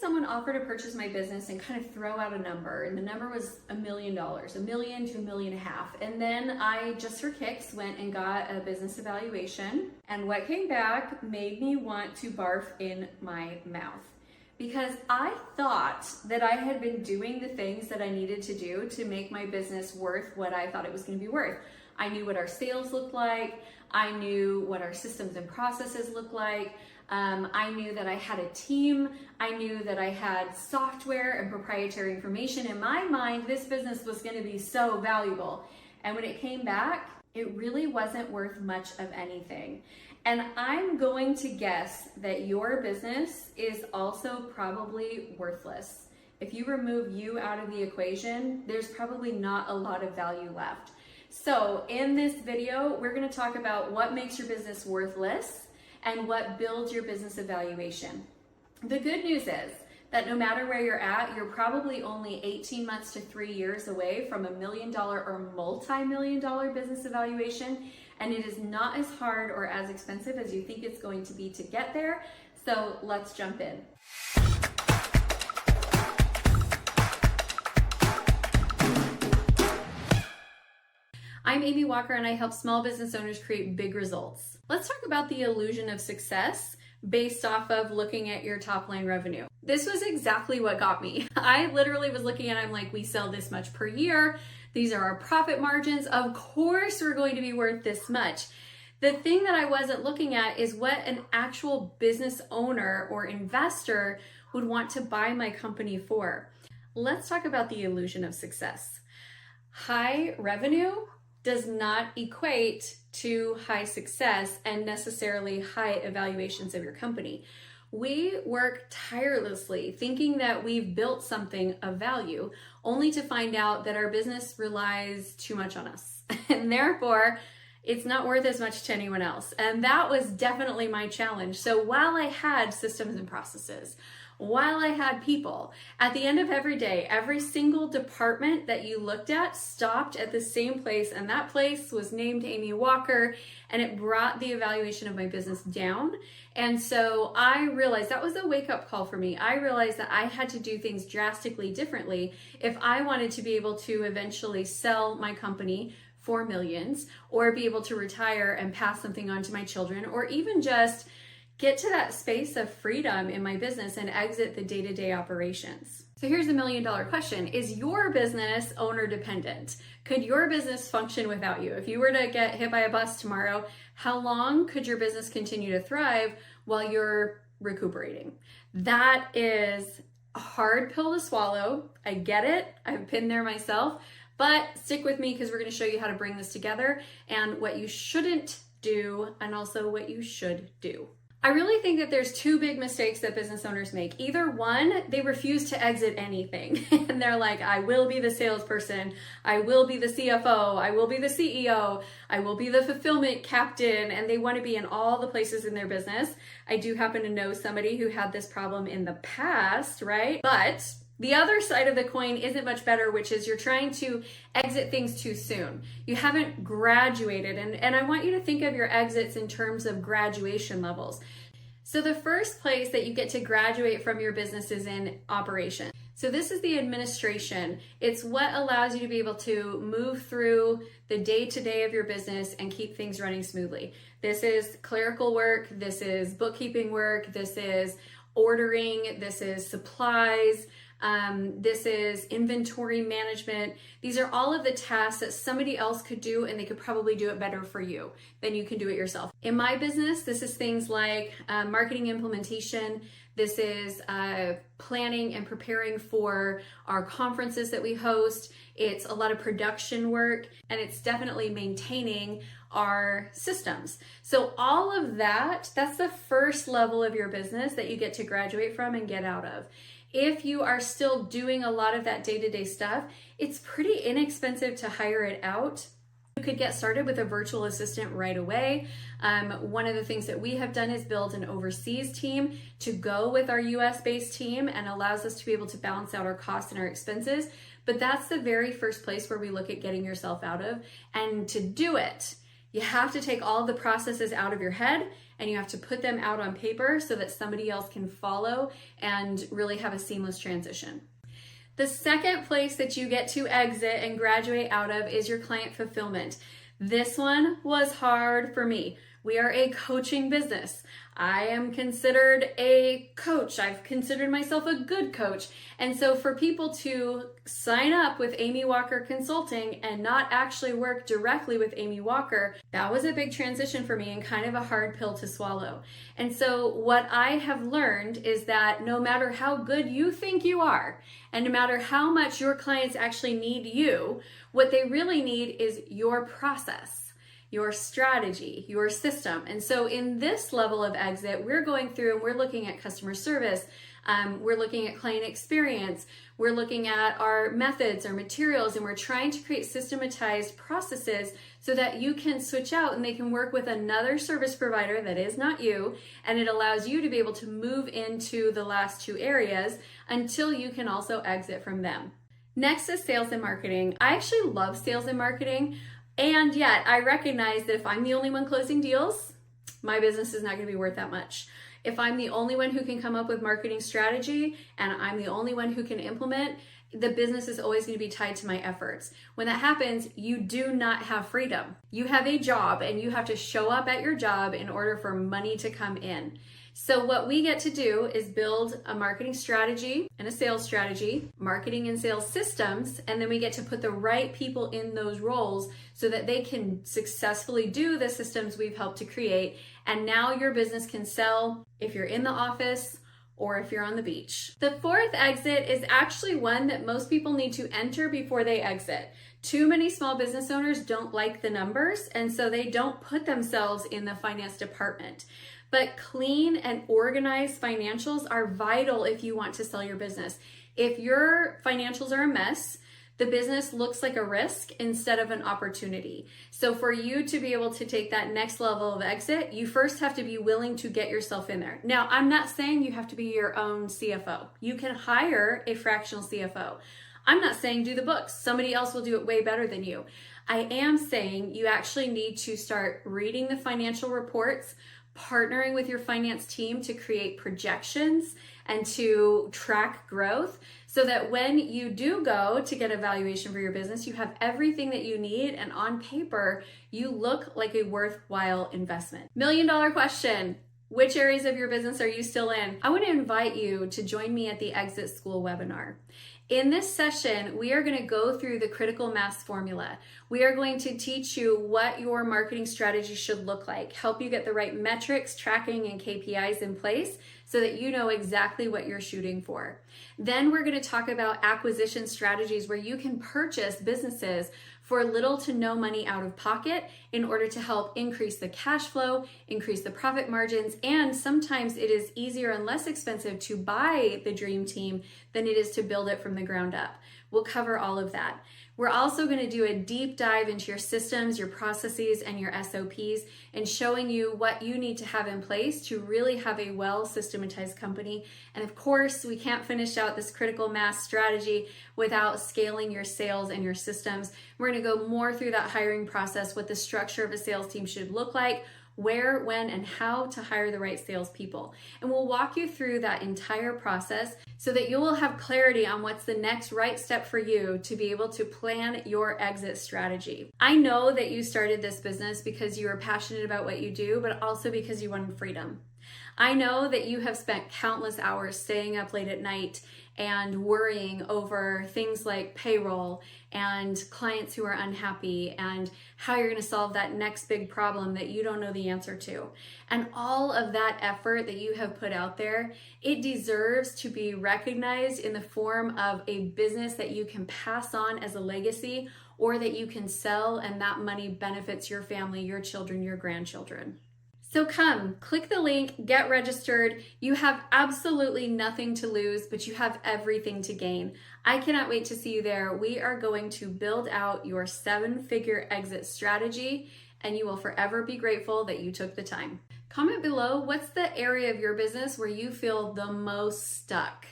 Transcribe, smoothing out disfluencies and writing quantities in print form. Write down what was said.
someone offer to purchase my business and kind of throw out a number, and the number was $1 million, $1 million to $1.5 million. And then I, just for kicks, went and got a business evaluation, and what came back made me want to barf in my mouth. Because I thought that I had been doing the things that I needed to do to make my business worth what I thought it was going to be worth. I knew what our sales looked like. I knew what our systems and processes looked like. I knew that I had a team. I knew that I had software and proprietary information. In my mind, this business was going to be so valuable. And when it came back, it really wasn't worth much of anything. And I'm going to guess that your business is also probably worthless. If you remove you out of the equation, there's probably not a lot of value left. So in this video, we're going to talk about what makes your business worthless and what builds your business evaluation. The good news is that no matter where you're at, you're probably only 18 months to 3 years away from $1 million or multi-million-dollar business evaluation, and it is not as hard or as expensive as you think it's going to be to get there. So let's jump in. I'm Amy Walker, and I help small business owners create big results. Let's talk about the illusion of success based off of looking at your top line revenue. This was exactly what got me. I literally was looking at it, I'm like, we sell this much per year. These are our profit margins. Of course, we're going to be worth this much. The thing that I wasn't looking at is what an actual business owner or investor would want to buy my company for. Let's talk about the illusion of success. High revenue does not equate to high success and necessarily high evaluations of your company. We work tirelessly thinking that we've built something of value, only to find out that our business relies too much on us. And therefore, it's not worth as much to anyone else. And that was definitely my challenge. So while I had systems and processes, while I had people, at the end of every day, every single department that you looked at stopped at the same place, and that place was named Amy Walker, and it brought the evaluation of my business down. And so I realized that was a wake-up call for me. I realized that I had to do things drastically differently if I wanted to be able to eventually sell my company for millions, or be able to retire and pass something on to my children, or even just get to that space of freedom in my business and exit the day-to-day operations. So here's the $1 million question. Is your business owner dependent? Could your business function without you? If you were to get hit by a bus tomorrow, how long could your business continue to thrive while you're recuperating? That is a hard pill to swallow. I get it. I've been there myself, but stick with me because we're going to show you how to bring this together and what you shouldn't do and also what you should do. I really think that there's two big mistakes that business owners make. Either one, they refuse to exit anything. And they're like, I will be the salesperson. I will be the CFO. I will be the CEO. I will be the fulfillment captain. And they want to be in all the places in their business. I do happen to know somebody who had this problem in the past, right? But the other side of the coin isn't much better, which is you're trying to exit things too soon. You haven't graduated, and I want you to think of your exits in terms of graduation levels. So the first place that you get to graduate from your business is in operation. So this is the administration. It's what allows you to be able to move through the day-to-day of your business and keep things running smoothly. This is clerical work, this is bookkeeping work, this is ordering, this is supplies, this is inventory management. These are all of the tasks that somebody else could do, and they could probably do it better for you than you can do it yourself. In my business, this is things like marketing implementation. This is planning and preparing for our conferences that we host. It's a lot of production work, and it's definitely maintaining our systems. So all of that, that's the first level of your business that you get to graduate from and get out of. If you are still doing a lot of that day-to-day stuff, it's pretty inexpensive to hire it out. You could get started with a virtual assistant right away. One of the things that we have done is build an overseas team to go with our US-based team and allows us to be able to balance out our costs and our expenses. But that's the very first place where we look at getting yourself out of. And to do it, you have to take all of the processes out of your head and you have to put them out on paper so that somebody else can follow and really have a seamless transition. The second place that you get to exit and graduate out of is your client fulfillment. This one was hard for me. We are a coaching business. I am considered a coach. I've considered myself a good coach. And so for people to sign up with Amy Walker Consulting and not actually work directly with Amy Walker, that was a big transition for me and kind of a hard pill to swallow. And so what I have learned is that no matter how good you think you are, and no matter how much your clients actually need you, what they really need is your process, your strategy, your system. And so in this level of exit, we're going through and we're looking at customer service, we're looking at client experience, we're looking at our methods, our materials, and we're trying to create systematized processes so that you can switch out and they can work with another service provider that is not you, and it allows you to be able to move into the last two areas until you can also exit from them. Next is sales and marketing. I actually love sales and marketing. And yet I recognize that if I'm the only one closing deals, my business is not going to be worth that much. If I'm the only one who can come up with marketing strategy and I'm the only one who can implement, the business is always going to be tied to my efforts. When that happens, you do not have freedom. You have a job and you have to show up at your job in order for money to come in. So what we get to do is build a marketing strategy and a sales strategy, marketing and sales systems, and then we get to put the right people in those roles so that they can successfully do the systems we've helped to create. And now your business can sell if you're in the office or if you're on the beach. The fourth exit is actually one that most people need to enter before they exit. Too many small business owners don't like the numbers, and so they don't put themselves in the finance department. But clean and organized financials are vital if you want to sell your business. If your financials are a mess, the business looks like a risk instead of an opportunity. So for you to be able to take that next level of exit, you first have to be willing to get yourself in there. Now, I'm not saying you have to be your own CFO. You can hire a fractional CFO. I'm not saying do the books. Somebody else will do it way better than you. I am saying you actually need to start reading the financial reports, partnering with your finance team to create projections and to track growth so that when you do go to get a valuation for your business, you have everything that you need and on paper, you look like a worthwhile investment. $1 million question. Which areas of your business are you still in? I want to invite you to join me at the Exit School webinar. In this session, we are going to go through the critical mass formula. We are going to teach you what your marketing strategy should look like, help you get the right metrics, tracking, and KPIs in place so that you know exactly what you're shooting for. Then we're going to talk about acquisition strategies where you can purchase businesses for little to no money out of pocket in order to help increase the cash flow, increase the profit margins, and sometimes it is easier and less expensive to buy the dream team than it is to build it from the ground up. We'll cover all of that. We're also going to do a deep dive into your systems, your processes, and your SOPs, and showing you what you need to have in place to really have a well-systematized company. And of course, we can't finish out this critical mass strategy without scaling your sales and your systems. We're going to go more through that hiring process, what the structure of a sales team should look like, where, when, and how to hire the right salespeople. And we'll walk you through that entire process so that you will have clarity on what's the next right step for you to be able to plan your exit strategy. I know that you started this business because you are passionate about what you do, but also because you wanted freedom. I know that you have spent countless hours staying up late at night and worrying over things like payroll and clients who are unhappy and how you're going to solve that next big problem that you don't know the answer to. And all of that effort that you have put out there, it deserves to be recognized in the form of a business that you can pass on as a legacy or that you can sell, and that money benefits your family, your children, your grandchildren. So come, click the link, get registered. You have absolutely nothing to lose, but you have everything to gain. I cannot wait to see you there. We are going to build out your 7-figure exit strategy, and you will forever be grateful that you took the time. Comment below, what's the area of your business where you feel the most stuck?